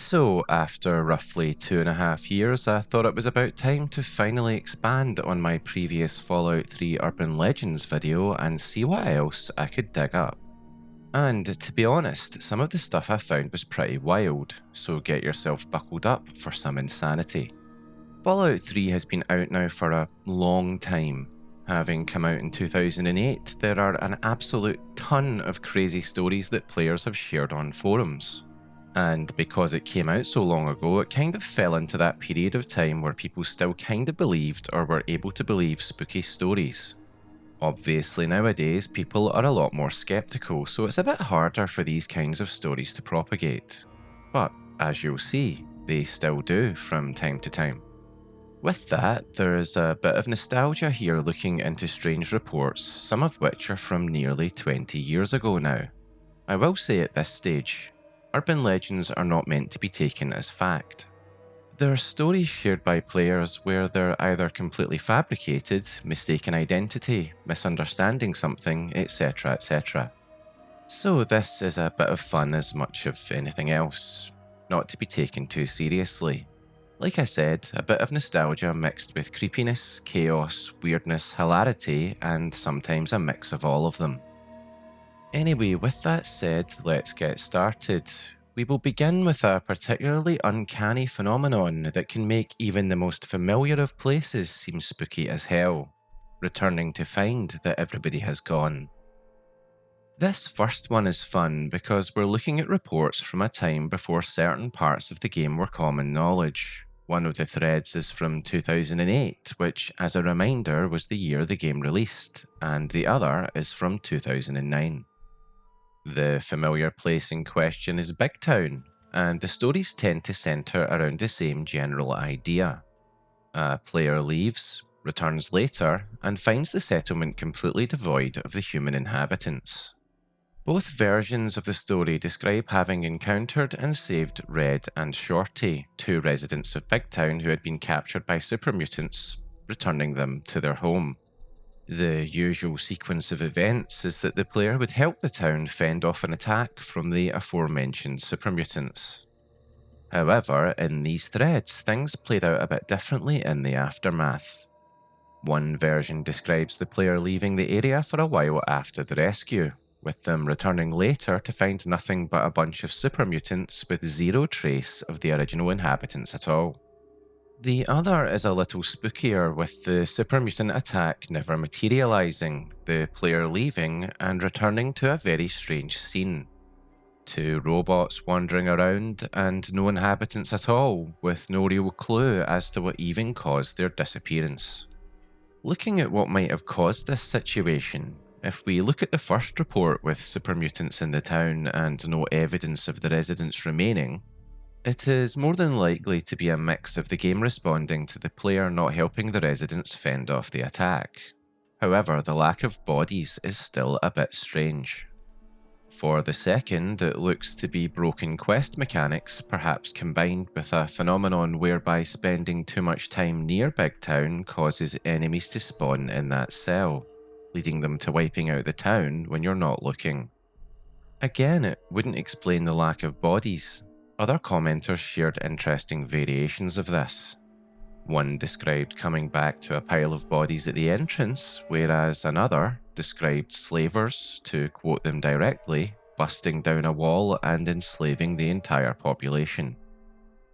So, after roughly 2.5 years, I thought it was about time to finally expand on my previous Fallout 3 Urban Legends video and see what else I could dig up. And to be honest, some of the stuff I found was pretty wild, so get yourself buckled up for some insanity. Fallout 3 has been out now for a long time. Having come out in 2008, there are an absolute ton of crazy stories that players have shared on forums. And because it came out so long ago, it kind of fell into that period of time where people still kind of believed or were able to believe spooky stories. Obviously nowadays people are a lot more skeptical, so it's a bit harder for these kinds of stories to propagate. But as you'll see, they still do from time to time. With that, there is a bit of nostalgia here looking into strange reports, some of which are from nearly 20 years ago now. I will say at this stage, urban legends are not meant to be taken as fact. There are stories shared by players where they're either completely fabricated, mistaken identity, misunderstanding something, etc, etc. So this is a bit of fun as much of anything else, not to be taken too seriously. Like I said, a bit of nostalgia mixed with creepiness, chaos, weirdness, hilarity, and sometimes a mix of all of them. Anyway, with that said, let's get started. We will begin with a particularly uncanny phenomenon that can make even the most familiar of places seem spooky as hell, returning to find that everybody has gone. This first one is fun because we're looking at reports from a time before certain parts of the game were common knowledge. One of the threads is from 2008, which, as a reminder, was the year the game released, and the other is from 2009. The familiar place in question is Big Town, and the stories tend to centre around the same general idea. A player leaves, returns later, and finds the settlement completely devoid of the human inhabitants. Both versions of the story describe having encountered and saved Red and Shorty, two residents of Big Town who had been captured by super mutants, returning them to their home. The usual sequence of events is that the player would help the town fend off an attack from the aforementioned super mutants. However, in these threads, things played out a bit differently in the aftermath. One version describes the player leaving the area for a while after the rescue, with them returning later to find nothing but a bunch of super mutants with zero trace of the original inhabitants at all. The other is a little spookier, with the super mutant attack never materialising, the player leaving and returning to a very strange scene. Two robots wandering around and no inhabitants at all, with no real clue as to what even caused their disappearance. Looking at what might have caused this situation, if we look at the first report with super mutants in the town and no evidence of the residents remaining, it is more than likely to be a mix of the game responding to the player not helping the residents fend off the attack. However, the lack of bodies is still a bit strange. For the second, it looks to be broken quest mechanics, perhaps combined with a phenomenon whereby spending too much time near Big Town causes enemies to spawn in that cell, leading them to wiping out the town when you're not looking. Again, it wouldn't explain the lack of bodies. Other commenters shared interesting variations of this. One described coming back to a pile of bodies at the entrance, whereas another described slavers, to quote them directly, busting down a wall and enslaving the entire population.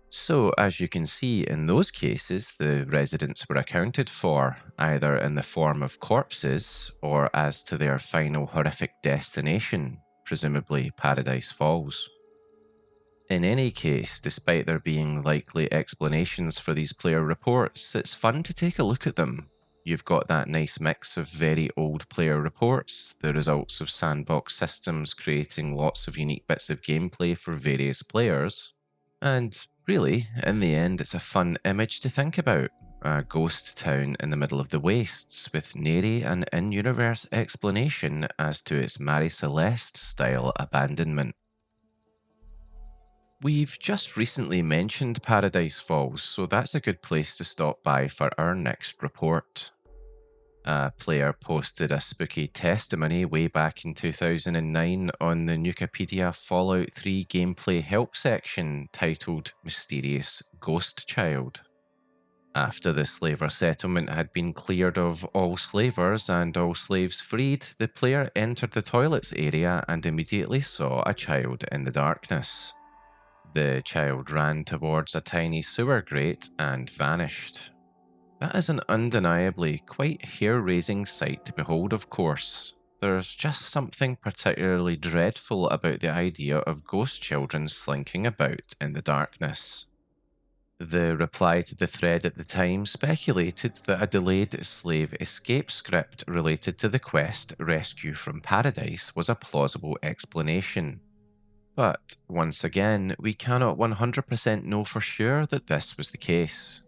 So, as you can see, in those cases, the residents were accounted for, either in the form of corpses or as to their final horrific destination, presumably Paradise Falls. In any case, despite there being likely explanations for these player reports, it's fun to take a look at them. You've got that nice mix of very old player reports, the results of sandbox systems creating lots of unique bits of gameplay for various players, and really, in the end, it's a fun image to think about. A ghost town in the middle of the wastes with nary an in-universe explanation as to its Marie Celeste-style abandonment. We've just recently mentioned Paradise Falls, so that's a good place to stop by for our next report. A player posted a spooky testimony way back in 2009 on the Wikipedia Fallout 3 gameplay help section titled Mysterious Ghost Child. After the slaver settlement had been cleared of all slavers and all slaves freed, the player entered the toilets area and immediately saw a child in the darkness. The child ran towards a tiny sewer grate and vanished. That is an undeniably quite hair-raising sight to behold, of course. There's just something particularly dreadful about the idea of ghost children slinking about in the darkness. The reply to the thread at the time speculated that a delayed slave escape script related to the quest Rescue from Paradise was a plausible explanation. But, once again, we cannot 100% know for sure that this was the case.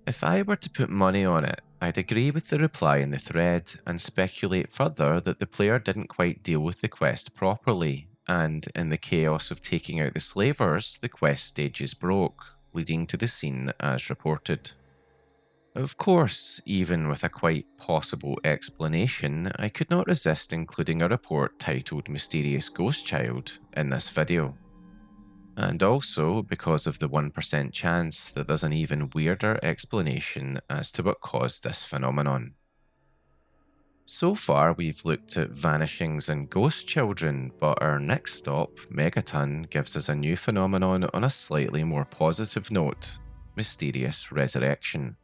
If I were to put money on it, I'd agree with the reply in the thread and speculate further that the player didn't quite deal with the quest properly, and in the chaos of taking out the slavers, the quest stages broke, leading to the scene as reported. Of course, even with a quite possible explanation, I could not resist including a report titled Mysterious Ghost Child in this video. And also because of the 1% chance that there's an even weirder explanation as to what caused this phenomenon. So far we've looked at vanishings and ghost children, but our next stop, Megaton, gives us a new phenomenon on a slightly more positive note: mysterious resurrection.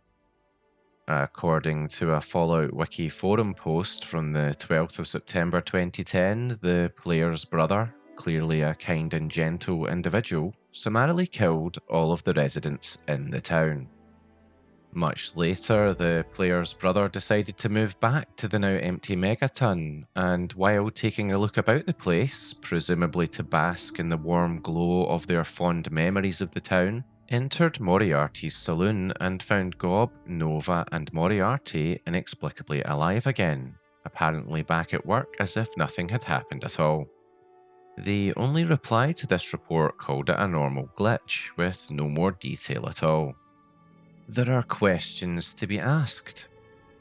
According to a Fallout Wiki forum post from the 12th of September 2010, the player's brother, clearly a kind and gentle individual, summarily killed all of the residents in the town. Much later, the player's brother decided to move back to the now empty Megaton, and while taking a look about the place, presumably to bask in the warm glow of their fond memories of the town, entered Moriarty's saloon and found Gob, Nova and Moriarty inexplicably alive again, apparently back at work as if nothing had happened at all. The only reply to this report called it a normal glitch, with no more detail at all. There are questions to be asked.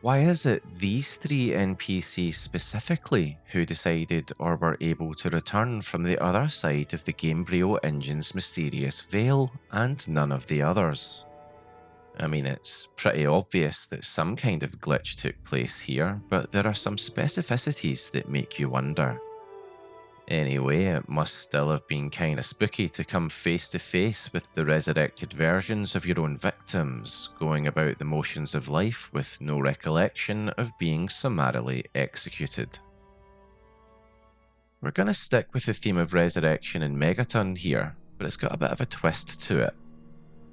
Why is it these three NPCs specifically who decided or were able to return from the other side of the Gamebryo engine's mysterious veil, and none of the others? I mean, it's pretty obvious that some kind of glitch took place here, but there are some specificities that make you wonder. Anyway, it must still have been kinda spooky to come face to face with the resurrected versions of your own victims, going about the motions of life with no recollection of being summarily executed. We're gonna stick with the theme of resurrection in Megaton here, but it's got a bit of a twist to it.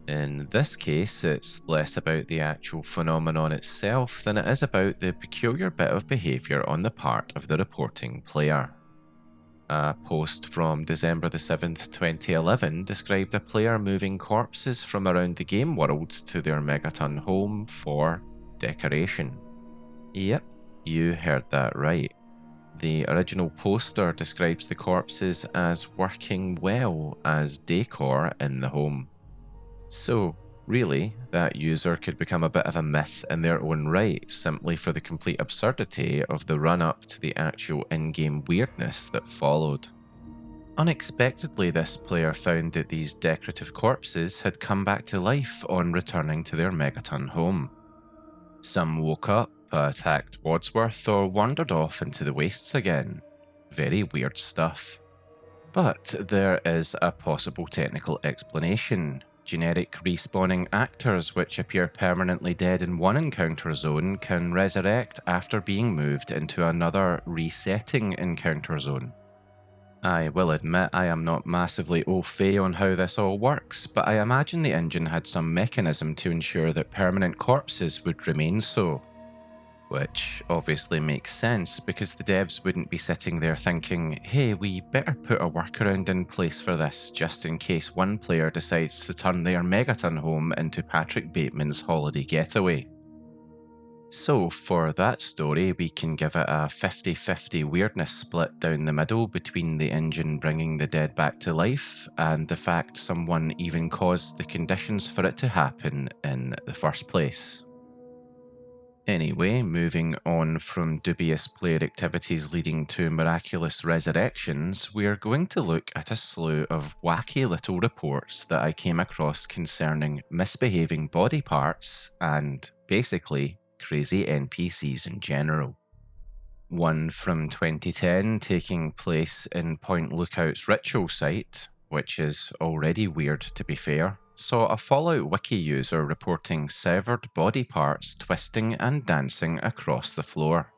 In this case, it's less about the actual phenomenon itself than it is about the peculiar bit of behaviour on the part of the reporting player. A post from December the 7th, 2011 described a player moving corpses from around the game world to their Megaton home for decoration. Yep, you heard that right. The original poster describes the corpses as working well as decor in the home. So, really, that user could become a bit of a myth in their own right, simply for the complete absurdity of the run-up to the actual in-game weirdness that followed. Unexpectedly, this player found that these decorative corpses had come back to life on returning to their Megaton home. Some woke up, attacked Wadsworth, or wandered off into the wastes again. Very weird stuff. But there is a possible technical explanation. Generic respawning actors which appear permanently dead in one encounter zone can resurrect after being moved into another resetting encounter zone. I will admit I am not massively au fait on how this all works, but I imagine the engine had some mechanism to ensure that permanent corpses would remain so. Which obviously makes sense, because the devs wouldn't be sitting there thinking, hey, we better put a workaround in place for this just in case one player decides to turn their Megaton home into Patrick Bateman's holiday getaway. So for that story, we can give it a 50-50 weirdness split down the middle between the engine bringing the dead back to life and the fact someone even caused the conditions for it to happen in the first place. Anyway, moving on from dubious player activities leading to miraculous resurrections, we are going to look at a slew of wacky little reports that I came across concerning misbehaving body parts and, basically, crazy NPCs in general. One from 2010 taking place in Point Lookout's ritual site, which is already weird to be fair, saw a Fallout Wiki user reporting severed body parts twisting and dancing across the floor.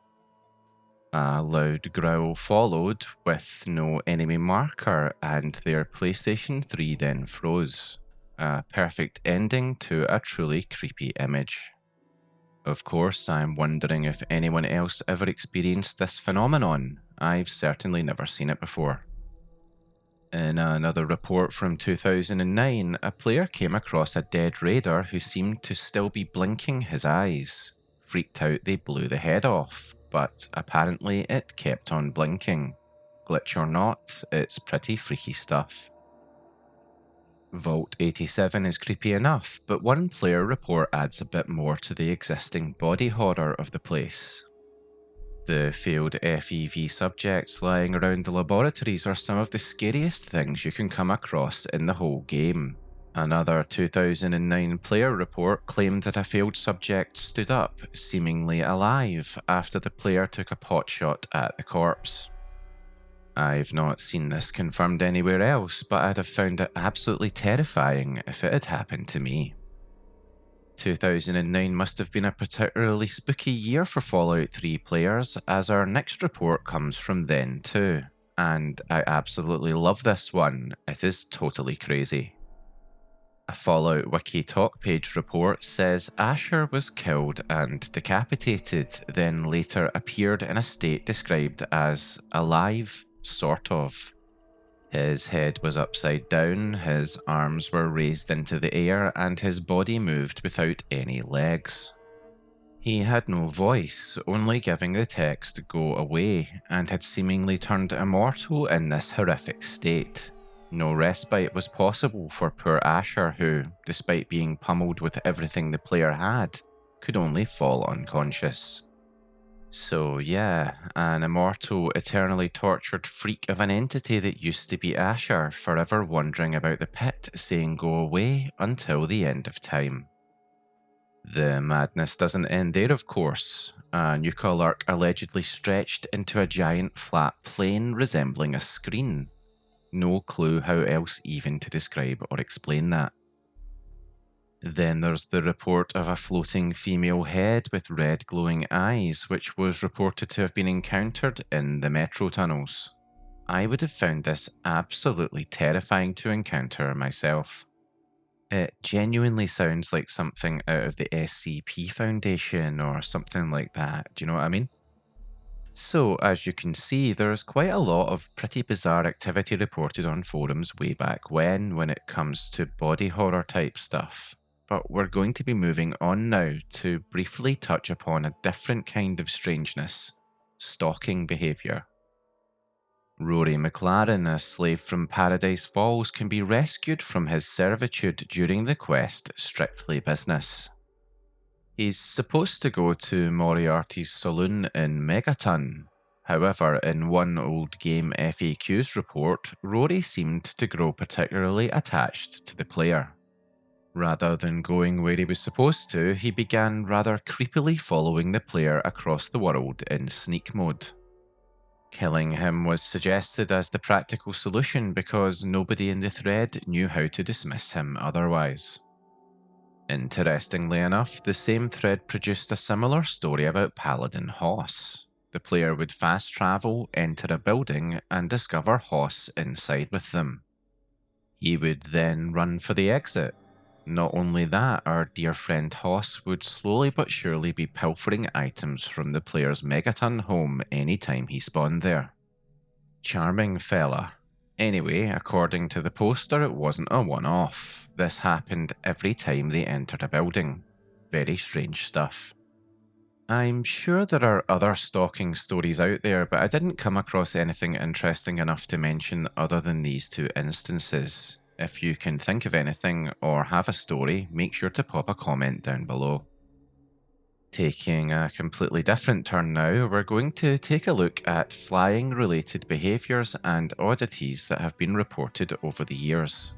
A loud growl followed with no enemy marker, and their PlayStation 3 then froze. A perfect ending to a truly creepy image. Of course, I'm wondering if anyone else ever experienced this phenomenon. I've certainly never seen it before. In another report from 2009, a player came across a dead raider who seemed to still be blinking his eyes. Freaked out, they blew the head off, but apparently it kept on blinking. Glitch or not, it's pretty freaky stuff. Vault 87 is creepy enough, but one player report adds a bit more to the existing body horror of the place. The failed FEV subjects lying around the laboratories are some of the scariest things you can come across in the whole game. Another 2009 player report claimed that a failed subject stood up, seemingly alive, after the player took a potshot at the corpse. I've not seen this confirmed anywhere else, but I'd have found it absolutely terrifying if it had happened to me. 2009 must have been a particularly spooky year for Fallout 3 players, as our next report comes from then too. And I absolutely love this one, it is totally crazy. A Fallout Wiki talk page report says Asher was killed and decapitated, then later appeared in a state described as alive, sort of. His head was upside down, his arms were raised into the air, and his body moved without any legs. He had no voice, only giving the text "go away," and had seemingly turned immortal in this horrific state. No respite was possible for poor Asher, who, despite being pummeled with everything the player had, could only fall unconscious. So yeah, an immortal, eternally tortured freak of an entity that used to be Asher, forever wandering about the pit, saying "go away" until the end of time. The madness doesn't end there, of course. A nuka lurk allegedly stretched into a giant flat plane resembling a screen. No clue how else even to describe or explain that. Then there's the report of a floating female head with red glowing eyes, which was reported to have been encountered in the metro tunnels. I would have found this absolutely terrifying to encounter myself. It genuinely sounds like something out of the SCP Foundation or something like that, do you know what I mean? So, as you can see, there's quite a lot of pretty bizarre activity reported on forums way back when it comes to body horror type stuff. But we're going to be moving on now to briefly touch upon a different kind of strangeness: stalking behaviour. Rory McLaren, a slave from Paradise Falls, can be rescued from his servitude during the quest Strictly Business. He's supposed to go to Moriarty's saloon in Megaton. However, in one old GameFAQs report, Rory seemed to grow particularly attached to the player. Rather than going where he was supposed to, he began rather creepily following the player across the world in sneak mode. Killing him was suggested as the practical solution because nobody in the thread knew how to dismiss him otherwise. Interestingly enough, the same thread produced a similar story about Paladin Hoss. The player would fast travel, enter a building, and discover Hoss inside with them. He would then run for the exit. Not only that, our dear friend Hoss would slowly but surely be pilfering items from the player's Megaton home anytime he spawned there. Charming fella. Anyway, according to the poster, it wasn't a one-off. This happened every time they entered a building. Very strange stuff. I'm sure there are other stalking stories out there, but I didn't come across anything interesting enough to mention other than these two instances. If you can think of anything or have a story, make sure to pop a comment down below. Taking a completely different turn now, we're going to take a look at flying related behaviours and oddities that have been reported over the years.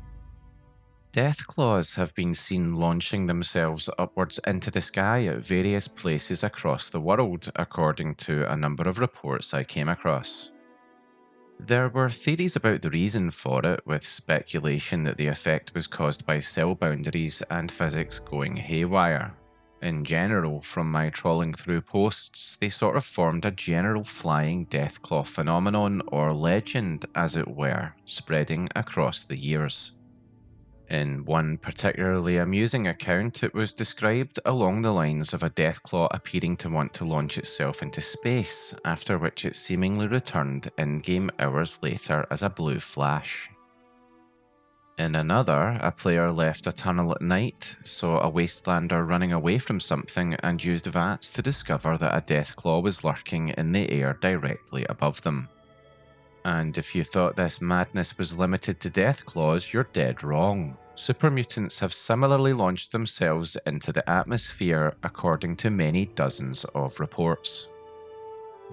Deathclaws have been seen launching themselves upwards into the sky at various places across the world, according to a number of reports I came across. There were theories about the reason for it, with speculation that the effect was caused by cell boundaries and physics going haywire. In general, from my trawling through posts, they sort of formed a general flying Deathclaw phenomenon, or legend as it were, spreading across the years. In one particularly amusing account, it was described along the lines of a Deathclaw appearing to want to launch itself into space, after which it seemingly returned in-game hours later as a blue flash. In another, a player left a tunnel at night, saw a wastelander running away from something, and used VATS to discover that a Deathclaw was lurking in the air directly above them. And if you thought this madness was limited to Deathclaws, you're dead wrong. Super mutants have similarly launched themselves into the atmosphere, according to many dozens of reports.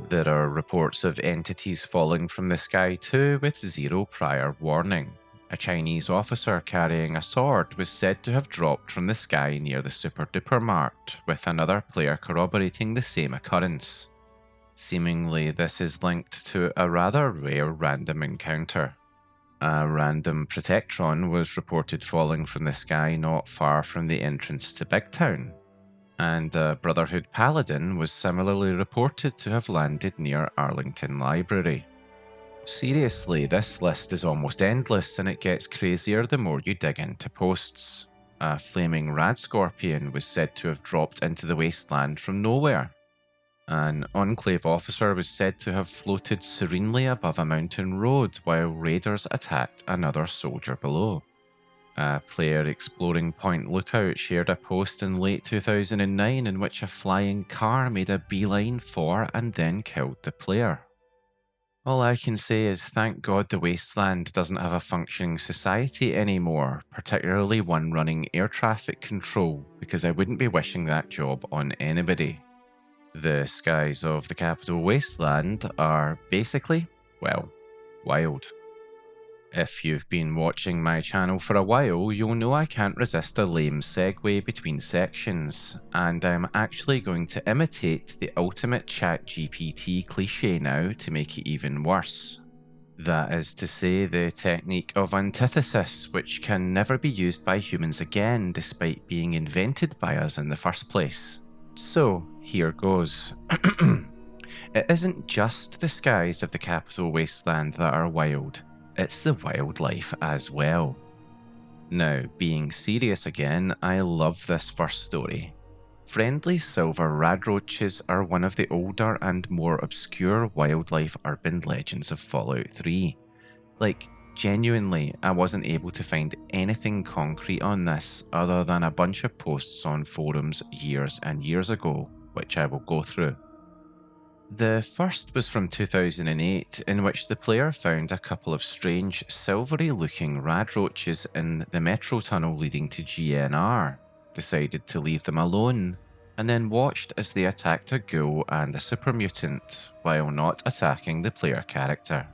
There are reports of entities falling from the sky too, with zero prior warning. A Chinese officer carrying a sword was said to have dropped from the sky near the Super Duper Mart, with another player corroborating the same occurrence. Seemingly, this is linked to a rather rare random encounter. A random Protectron was reported falling from the sky not far from the entrance to Big Town, and a Brotherhood Paladin was similarly reported to have landed near Arlington Library. Seriously, this list is almost endless, and it gets crazier the more you dig into posts. A flaming rad scorpion was said to have dropped into the wasteland from nowhere. An Enclave officer was said to have floated serenely above a mountain road while raiders attacked another soldier below. A player exploring Point Lookout shared a post in late 2009 in which a flying car made a beeline for and then killed the player. All I can say is thank God the wasteland doesn't have a functioning society anymore, particularly one running air traffic control, because I wouldn't be wishing that job on anybody. The skies of the capital wasteland are basically, well, wild. If you've been watching my channel for a while, you'll know I can't resist a lame segue between sections, and I'm actually going to imitate the ultimate ChatGPT cliche now to make it even worse. That is to say, the technique of antithesis, which can never be used by humans again despite being invented by us in the first place. So, here goes. It isn't just the skies of the capital wasteland that are wild, it's the wildlife as well. Now, being serious again, I love this first story. Friendly silver radroaches are one of the older and more obscure wildlife urban legends of Fallout 3. Like, genuinely, I wasn't able to find anything concrete on this other than a bunch of posts on forums years and years ago, which I will go through. The first was from 2008, in which the player found a couple of strange, silvery-looking radroaches in the metro tunnel leading to GNR, decided to leave them alone, and then watched as they attacked a ghoul and a super mutant, while not attacking the player character.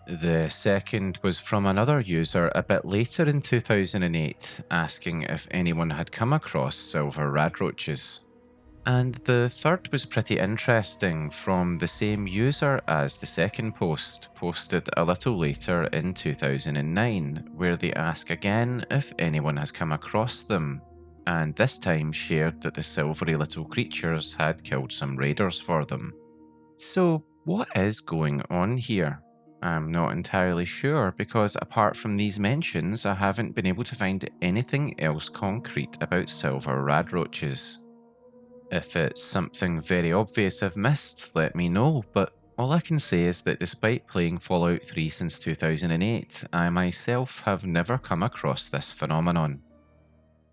The second was from another user a bit later in 2008, asking if anyone had come across silver radroaches. And the third was pretty interesting, from the same user as the second post, posted a little later in 2009, where they ask again if anyone has come across them, and this time shared that the silvery little creatures had killed some raiders for them. So, what is going on here? I'm not entirely sure, because apart from these mentions, I haven't been able to find anything else concrete about silver radroaches. If it's something very obvious I've missed, let me know, but all I can say is that despite playing Fallout 3 since 2008, I myself have never come across this phenomenon.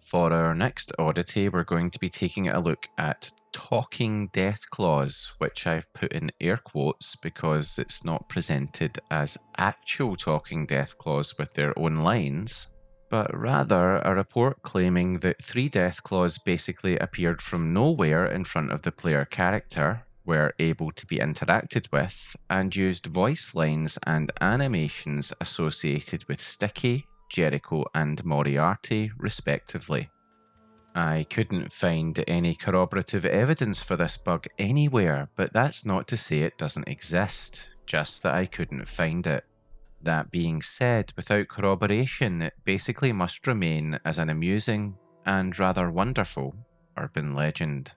For our next oddity, we're going to be taking a look at talking Deathclaws, which I've put in air quotes because it's not presented as actual talking Deathclaws with their own lines, but rather a report claiming that 3 Deathclaws basically appeared from nowhere in front of the player character, were able to be interacted with, and used voice lines and animations associated with Sticky, Jericho, and Moriarty, respectively. I couldn't find any corroborative evidence for this bug anywhere, but that's not to say it doesn't exist, just that I couldn't find it. That being said, without corroboration, it basically must remain as an amusing and rather wonderful urban legend.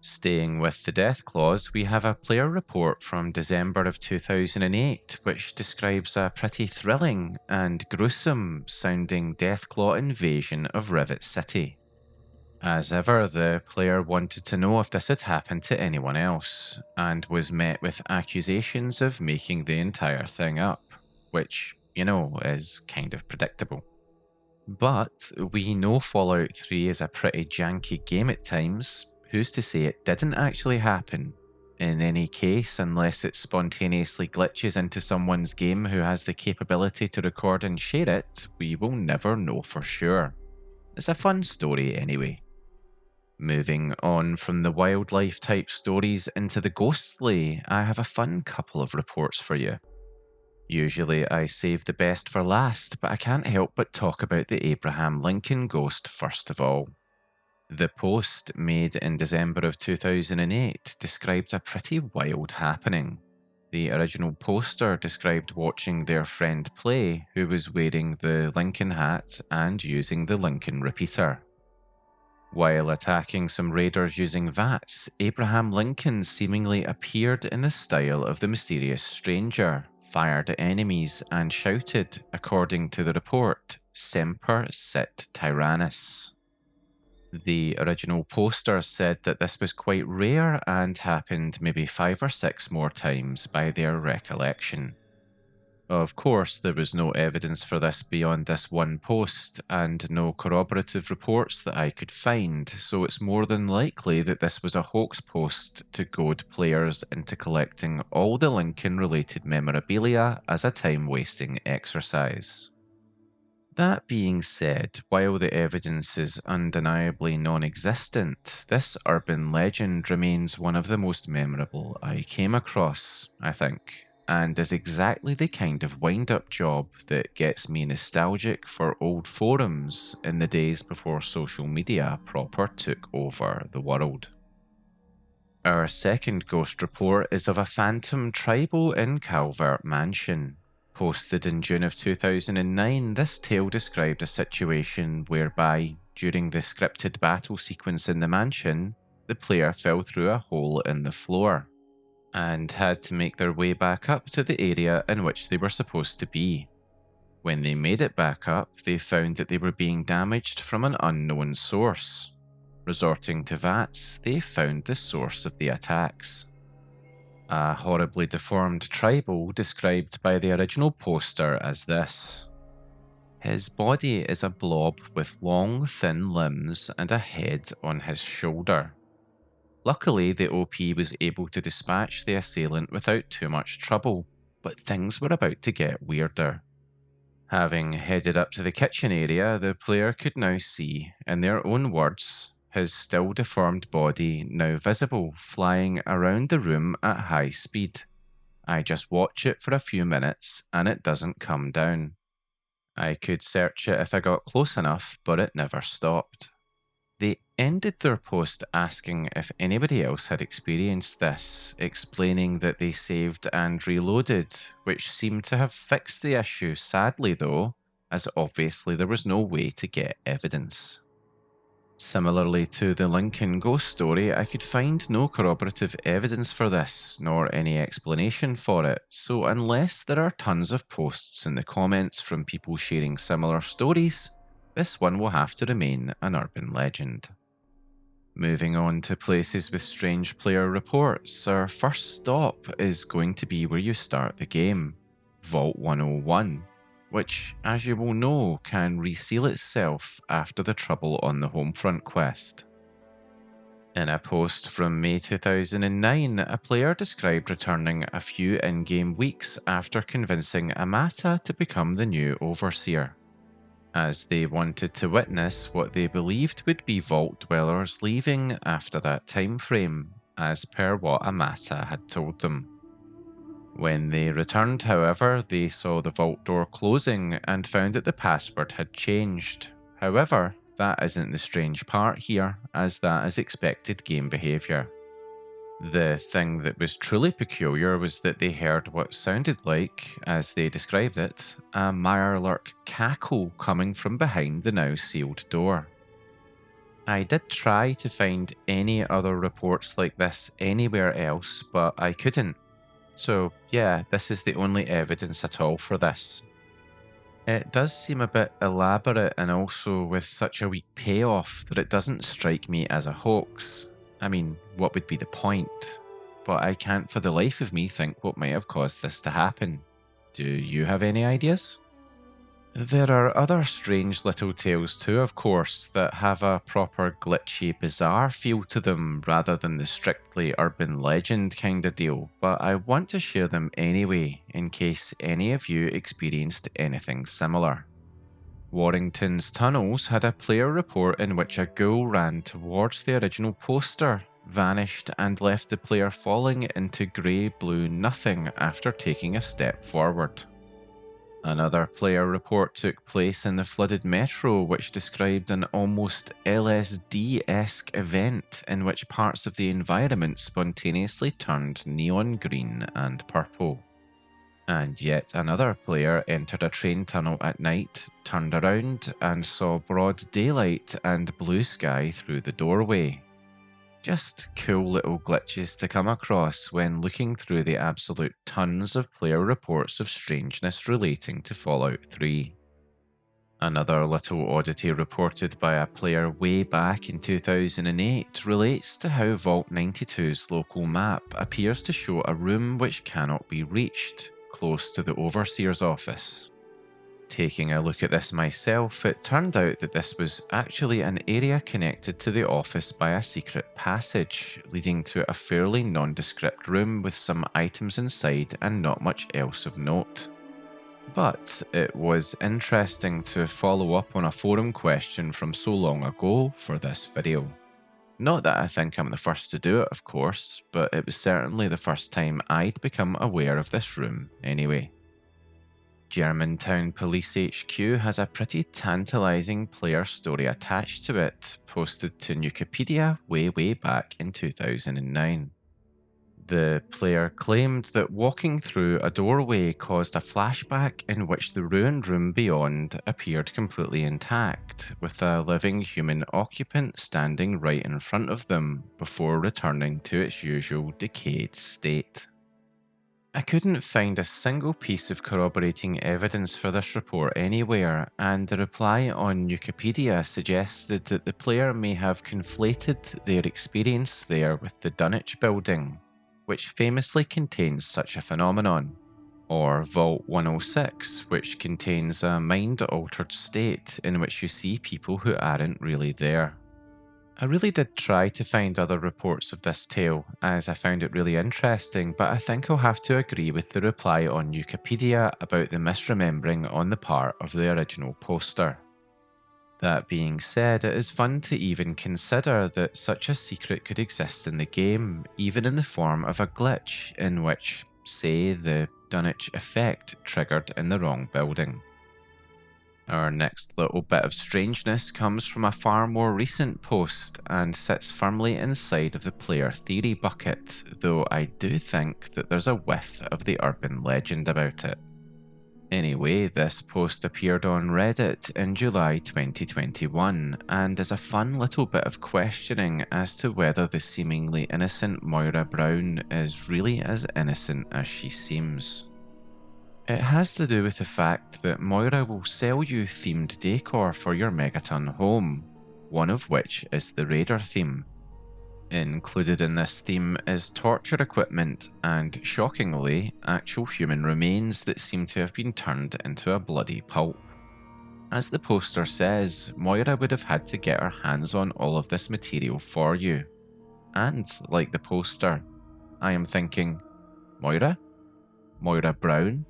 Staying with the Deathclaws, we have a player report from December of 2008 which describes a pretty thrilling and gruesome sounding Deathclaw invasion of Rivet City. As ever, the player wanted to know if this had happened to anyone else, and was met with accusations of making the entire thing up, which, is kind of predictable. But we know Fallout 3 is a pretty janky game at times. Who's to say it didn't actually happen? In any case, unless it spontaneously glitches into someone's game who has the capability to record and share it, we will never know for sure. It's a fun story anyway. Moving on from the wildlife type stories into the ghostly, I have a fun couple of reports for you. Usually I save the best for last, but I can't help but talk about the Abraham Lincoln ghost first of all. The post, made in December of 2008, described a pretty wild happening. The original poster described watching their friend play, who was wearing the Lincoln hat and using the Lincoln repeater. While attacking some raiders using VATS, Abraham Lincoln seemingly appeared in the style of the mysterious stranger, fired at enemies, and shouted, according to the report, "Semper Sit Tyrannus." The original poster said that this was quite rare and happened maybe 5 or 6 more times by their recollection. Of course, there was no evidence for this beyond this one post, and no corroborative reports that I could find, so it's more than likely that this was a hoax post to goad players into collecting all the Lincoln-related memorabilia as a time-wasting exercise. That being said, while the evidence is undeniably non-existent, this urban legend remains one of the most memorable I came across, I think, and is exactly the kind of wind-up job that gets me nostalgic for old forums in the days before social media proper took over the world. Our second ghost report is of a phantom tribal in Calvert Mansion. Posted in June of 2009, this tale described a situation whereby, during the scripted battle sequence in the mansion, the player fell through a hole in the floor, and had to make their way back up to the area in which they were supposed to be. When they made it back up, they found that they were being damaged from an unknown source. Resorting to VATS, they found the source of the attacks. A horribly deformed tribal described by the original poster as this. His body is a blob with long, thin limbs and a head on his shoulder. Luckily, the OP was able to dispatch the assailant without too much trouble, but things were about to get weirder. Having headed up to the kitchen area, the player could now see, in their own words, his still deformed body now visible flying around the room at high speed. I just watch it for a few minutes and it doesn't come down. I could search it if I got close enough, but it never stopped. They ended their post asking if anybody else had experienced this, explaining that they saved and reloaded, which seemed to have fixed the issue sadly though, as obviously there was no way to get evidence. Similarly to the Lincoln ghost story, I could find no corroborative evidence for this, nor any explanation for it, so unless there are tons of posts in the comments from people sharing similar stories, this one will have to remain an urban legend. Moving on to places with strange player reports, our first stop is going to be where you start the game, Vault 101. Which, as you will know, can reseal itself after the Trouble on the Homefront quest. In a post from May 2009, a player described returning a few in-game weeks after convincing Amata to become the new Overseer. as they wanted to witness what they believed would be vault dwellers leaving after that time frame, as per what Amata had told them. When they returned, however, they saw the vault door closing and found that the password had changed. However, that isn't the strange part here, as that is expected game behaviour. The thing that was truly peculiar was that they heard what sounded like, as they described it, a mirelurk cackle coming from behind the now sealed door. I did try to find any other reports like this anywhere else, but I couldn't. So yeah, this is the only evidence at all for this. It does seem a bit elaborate and also with such a weak payoff that it doesn't strike me as a hoax. I mean, what would be the point? But I can't for the life of me think what might have caused this to happen. Do you have any ideas? There are other strange little tales too, of course, that have a proper glitchy, bizarre feel to them rather than the strictly urban legend kind of deal, but I want to share them anyway, in case any of you experienced anything similar. Warrington's tunnels had a player report in which a ghoul ran towards the original poster, vanished and left the player falling into grey-blue nothing after taking a step forward. Another player report took place in the flooded metro, which described an almost LSD-esque event in which parts of the environment spontaneously turned neon green and purple. And yet another player entered a train tunnel at night, turned around, and saw broad daylight and blue sky through the doorway. Just cool little glitches to come across when looking through the absolute tons of player reports of strangeness relating to Fallout 3. Another little oddity reported by a player way back in 2008 relates to how Vault 92's local map appears to show a room which cannot be reached, close to the Overseer's office. Taking a look at this myself, it turned out that this was actually an area connected to the office by a secret passage, leading to a fairly nondescript room with some items inside and not much else of note. But it was interesting to follow up on a forum question from so long ago for this video. Not that I think I'm the first to do it, of course, but it was certainly the first time I'd become aware of this room anyway. Germantown Police HQ has a pretty tantalising player story attached to it, posted to Wikipedia way back in 2009. The player claimed that walking through a doorway caused a flashback in which the ruined room beyond appeared completely intact, with a living human occupant standing right in front of them before returning to its usual decayed state. I couldn't find a single piece of corroborating evidence for this report anywhere, and the reply on Wikipedia suggested that the player may have conflated their experience there with the Dunwich building, which famously contains such a phenomenon, or Vault 106, which contains a mind-altered state in which you see people who aren't really there. I really did try to find other reports of this tale, as I found it really interesting, but I think I'll have to agree with the reply on Wikipedia about the misremembering on the part of the original poster. That being said, it is fun to even consider that such a secret could exist in the game, even in the form of a glitch in which, say, the Dunwich effect triggered in the wrong building. Our next little bit of strangeness comes from a far more recent post and sits firmly inside of the player theory bucket, though I do think that there's a whiff of the urban legend about it. Anyway, this post appeared on Reddit in July 2021 and is a fun little bit of questioning as to whether the seemingly innocent Moira Brown is really as innocent as she seems. It has to do with the fact that Moira will sell you themed decor for your Megaton home, one of which is the Raider theme. Included in this theme is torture equipment and, shockingly, actual human remains that seem to have been turned into a bloody pulp. As the poster says, Moira would have had to get her hands on all of this material for you. And, like the poster, I am thinking, Moira? Moira Brown?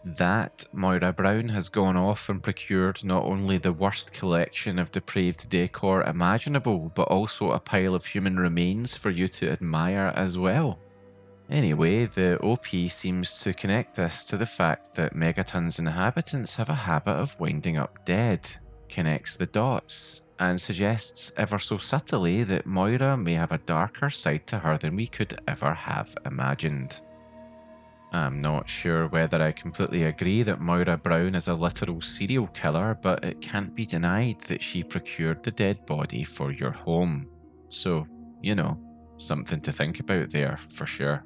That Moira Brown has gone off and procured not only the worst collection of depraved decor imaginable, but also a pile of human remains for you to admire as well. Anyway, the OP seems to connect this to the fact that Megaton's inhabitants have a habit of winding up dead, connects the dots, and suggests ever so subtly that Moira may have a darker side to her than we could ever have imagined. I'm not sure whether I completely agree that Moira Brown is a literal serial killer, but it can't be denied that she procured the dead body for your home. So, something to think about there for sure.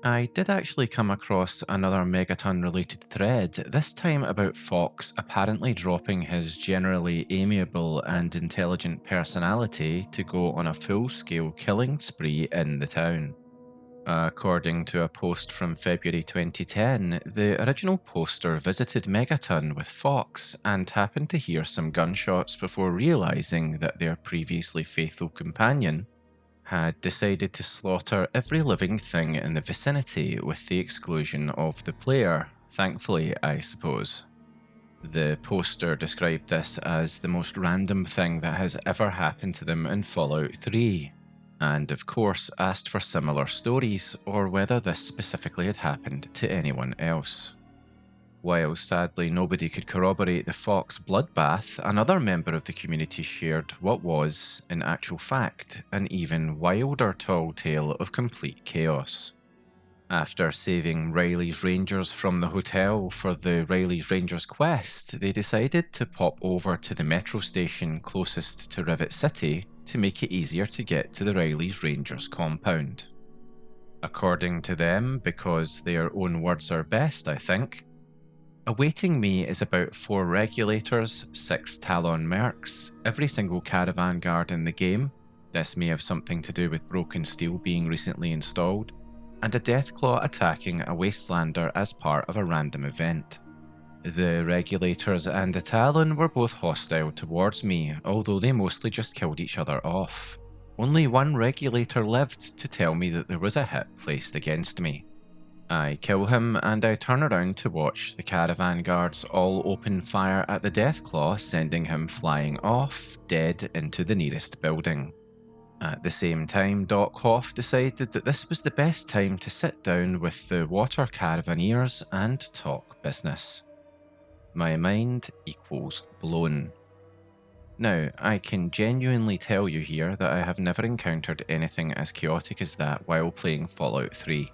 I did actually come across another Megaton related thread, this time about Fox apparently dropping his generally amiable and intelligent personality to go on a full-scale killing spree in the town. According to a post from February 2010, the original poster visited Megaton with Fox and happened to hear some gunshots before realising that their previously faithful companion had decided to slaughter every living thing in the vicinity with the exclusion of the player, thankfully, I suppose. The poster described this as the most random thing that has ever happened to them in Fallout 3. And of course asked for similar stories, or whether this specifically had happened to anyone else. While sadly nobody could corroborate the Fox bloodbath, another member of the community shared what was, in actual fact, an even wilder tall tale of complete chaos. After saving Riley's Rangers from the hotel for the Riley's Rangers quest, they decided to pop over to the metro station closest to Rivet City to make it easier to get to the Riley's Rangers compound. According to them, because their own words are best, I think, awaiting me is about 4 regulators, 6 Talon mercs, every single caravan guard in the game, this may have something to do with broken steel being recently installed, and a Deathclaw attacking a Wastelander as part of a random event. The Regulators and the Talon were both hostile towards me, although they mostly just killed each other off. Only one Regulator lived to tell me that there was a hit placed against me. I kill him and I turn around to watch the caravan guards all open fire at the Deathclaw, sending him flying off, dead, into the nearest building. At the same time, Doc Hoff decided that this was the best time to sit down with the water caravaneers and talk business. My mind equals blown. Now, I can genuinely tell you here that I have never encountered anything as chaotic as that while playing Fallout 3.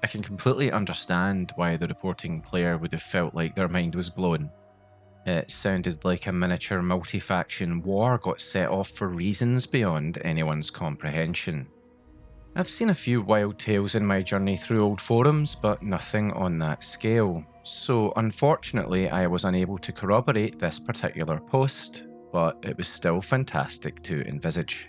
I can completely understand why the reporting player would have felt like their mind was blown. It sounded like a miniature multi-faction war got set off for reasons beyond anyone's comprehension. I've seen a few wild tales in my journey through old forums, but nothing on that scale. So unfortunately I was unable to corroborate this particular post, but it was still fantastic to envisage.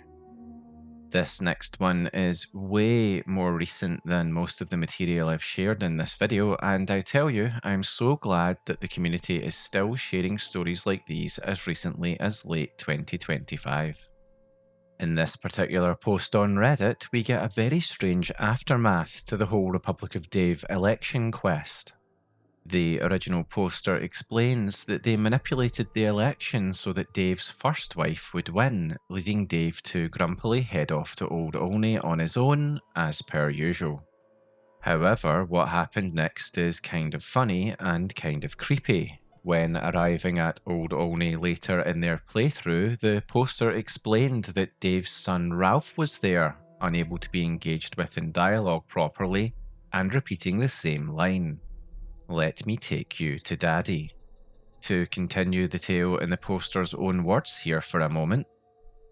This next one is way more recent than most of the material I've shared in this video, and I tell you, I'm so glad that the community is still sharing stories like these as recently as late 2025. In this particular post on Reddit, we get a very strange aftermath to the whole Republic of Dave election quest. The original poster explains that they manipulated the election so that Dave's first wife would win, leading Dave to grumpily head off to Old Olney on his own, as per usual. However, what happened next is kind of funny and kind of creepy. When arriving at Old Olney later in their playthrough, the poster explained that Dave's son Ralph was there, unable to be engaged with in dialogue properly, and repeating the same line. "Let me take you to Daddy." To continue the tale in the poster's own words here for a moment,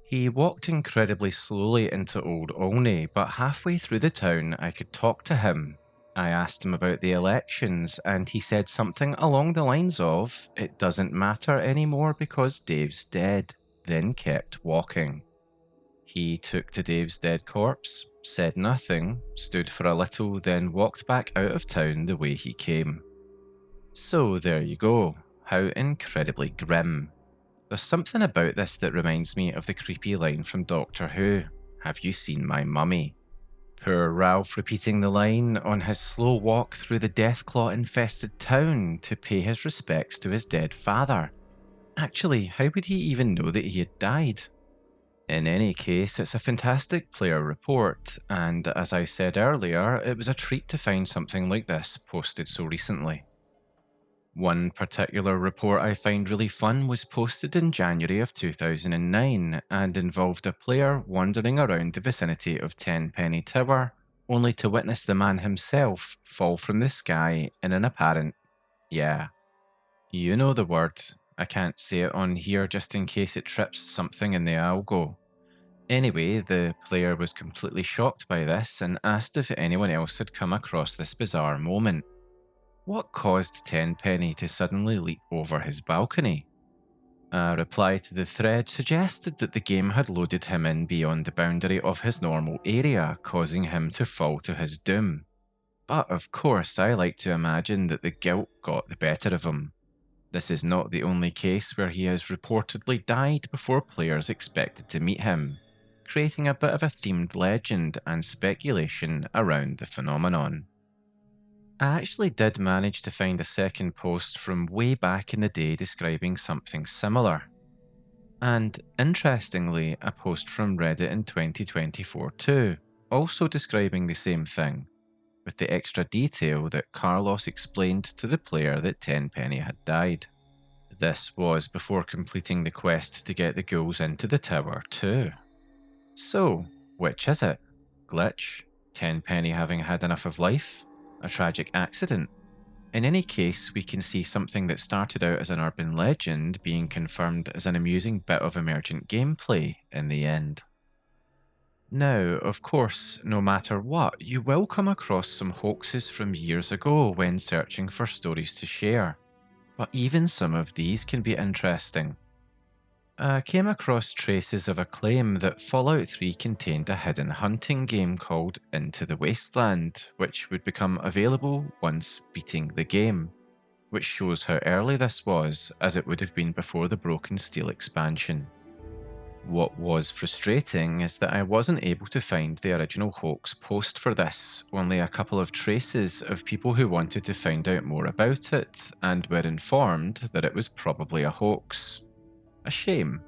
he walked incredibly slowly into Old Olney, but halfway through the town I could talk to him. I asked him about the elections, and he said something along the lines of, "It doesn't matter anymore because Dave's dead," then kept walking. He took to Dave's dead corpse, said nothing, stood for a little, then walked back out of town the way he came. So there you go. How incredibly grim. There's something about this that reminds me of the creepy line from Doctor Who, "Have you seen my mummy?" Poor Ralph repeating the line on his slow walk through the Deathclaw-infested town to pay his respects to his dead father. Actually, how would he even know that he had died? In any case, it's a fantastic player report, and as I said earlier, it was a treat to find something like this posted so recently. One particular report I find really fun was posted in January of 2009 and involved a player wandering around the vicinity of Tenpenny Tower, only to witness the man himself fall from the sky in an apparent, yeah, you know the word. I can't say it on here just in case it trips something in the algo. Anyway, the player was completely shocked by this and asked if anyone else had come across this bizarre moment. What caused Tenpenny to suddenly leap over his balcony? A reply to the thread suggested that the game had loaded him in beyond the boundary of his normal area, causing him to fall to his doom. But of course, I like to imagine that the guilt got the better of him. This is not the only case where he has reportedly died before players expected to meet him, creating a bit of a themed legend and speculation around the phenomenon. I actually did manage to find a second post from way back in the day describing something similar. And interestingly, a post from Reddit in 2024 too, also describing the same thing, with the extra detail that Carlos explained to the player that Tenpenny had died. This was before completing the quest to get the ghouls into the tower too. So, which is it? Glitch? Tenpenny having had enough of life? A tragic accident? In any case, we can see something that started out as an urban legend being confirmed as an amusing bit of emergent gameplay in the end. Now, of course, no matter what, you will come across some hoaxes from years ago when searching for stories to share, but even some of these can be interesting. I came across traces of a claim that Fallout 3 contained a hidden hunting game called Into the Wasteland, which would become available once beating the game, which shows how early this was, as it would have been before the Broken Steel expansion. What was frustrating is that I wasn't able to find the original hoax post for this, only a couple of traces of people who wanted to find out more about it and were informed that it was probably a hoax. A shame.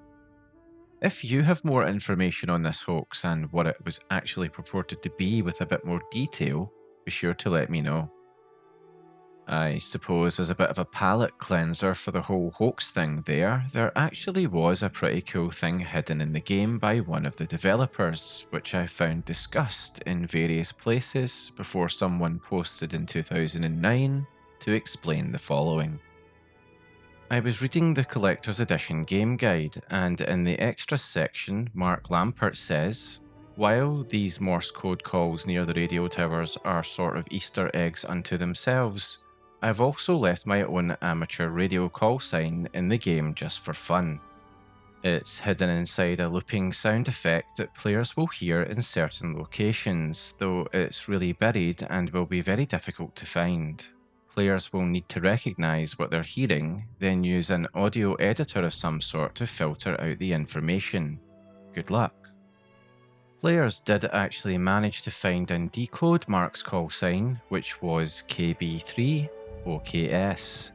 If you have more information on this hoax and what it was actually purported to be with a bit more detail, be sure to let me know. I suppose as a bit of a palate cleanser for the whole hoax thing there actually was a pretty cool thing hidden in the game by one of the developers, which I found discussed in various places before someone posted in 2009 to explain the following. I was reading the Collector's Edition game guide, and in the extras section, Mark Lampert says, "While these Morse code calls near the radio towers are sort of Easter eggs unto themselves, I've also left my own amateur radio call sign in the game just for fun. It's hidden inside a looping sound effect that players will hear in certain locations, though it's really buried and will be very difficult to find. Players will need to recognise what they're hearing, then use an audio editor of some sort to filter out the information. Good luck." Players did actually manage to find and decode Mark's call sign, which was KB3OKS.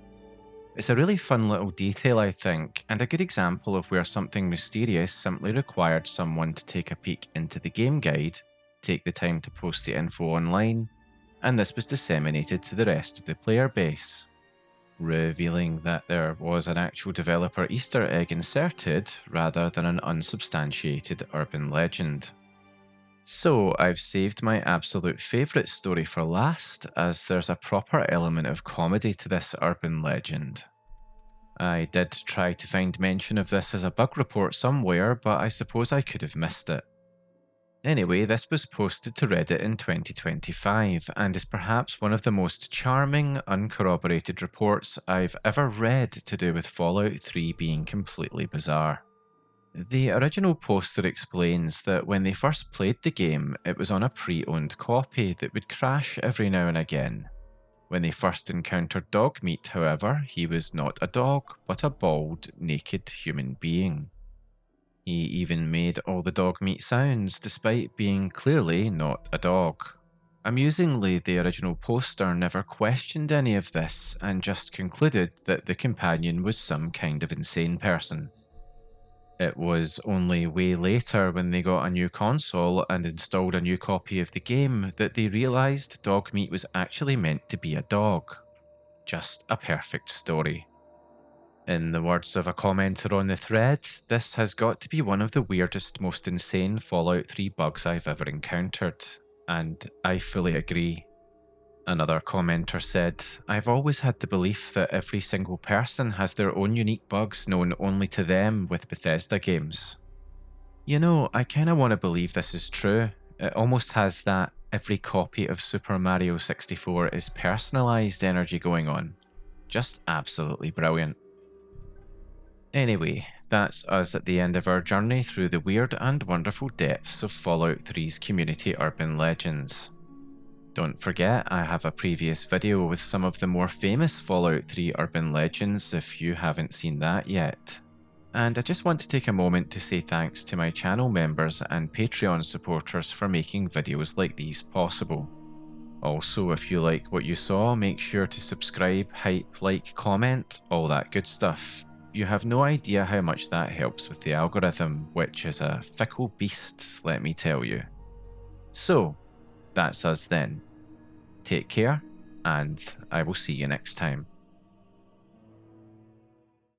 It's a really fun little detail, I think, and a good example of where something mysterious simply required someone to take a peek into the game guide, take the time to post the info online, and this was disseminated to the rest of the player base, revealing that there was an actual developer Easter egg inserted rather than an unsubstantiated urban legend. So I've saved my absolute favourite story for last, as there's a proper element of comedy to this urban legend. I did try to find mention of this as a bug report somewhere, but I suppose I could have missed it. Anyway, this was posted to Reddit in 2025 and is perhaps one of the most charming, uncorroborated reports I've ever read to do with Fallout 3 being completely bizarre. The original poster explains that when they first played the game, it was on a pre-owned copy that would crash every now and again. When they first encountered Dogmeat, however, he was not a dog, but a bald, naked human being. He even made all the dog meat sounds despite being clearly not a dog. Amusingly, the original poster never questioned any of this and just concluded that the companion was some kind of insane person. It was only way later when they got a new console and installed a new copy of the game that they realised Dogmeat was actually meant to be a dog. Just a perfect story. In the words of a commenter on the thread, this has got to be one of the weirdest, most insane Fallout 3 bugs I've ever encountered, and I fully agree. Another commenter said, I've always had the belief that every single person has their own unique bugs known only to them with Bethesda games. You know, I kinda want to believe this is true. It almost has that every copy of Super Mario 64 is personalised energy going on. Just absolutely brilliant. Anyway, that's us at the end of our journey through the weird and wonderful depths of Fallout 3's community urban legends. Don't forget, I have a previous video with some of the more famous Fallout 3 urban legends if you haven't seen that yet. And I just want to take a moment to say thanks to my channel members and Patreon supporters for making videos like these possible. Also, if you like what you saw, make sure to subscribe, hype, like, comment, all that good stuff. You have no idea how much that helps with the algorithm, which is a fickle beast, let me tell you. So, that's us then. Take care, and I will see you next time.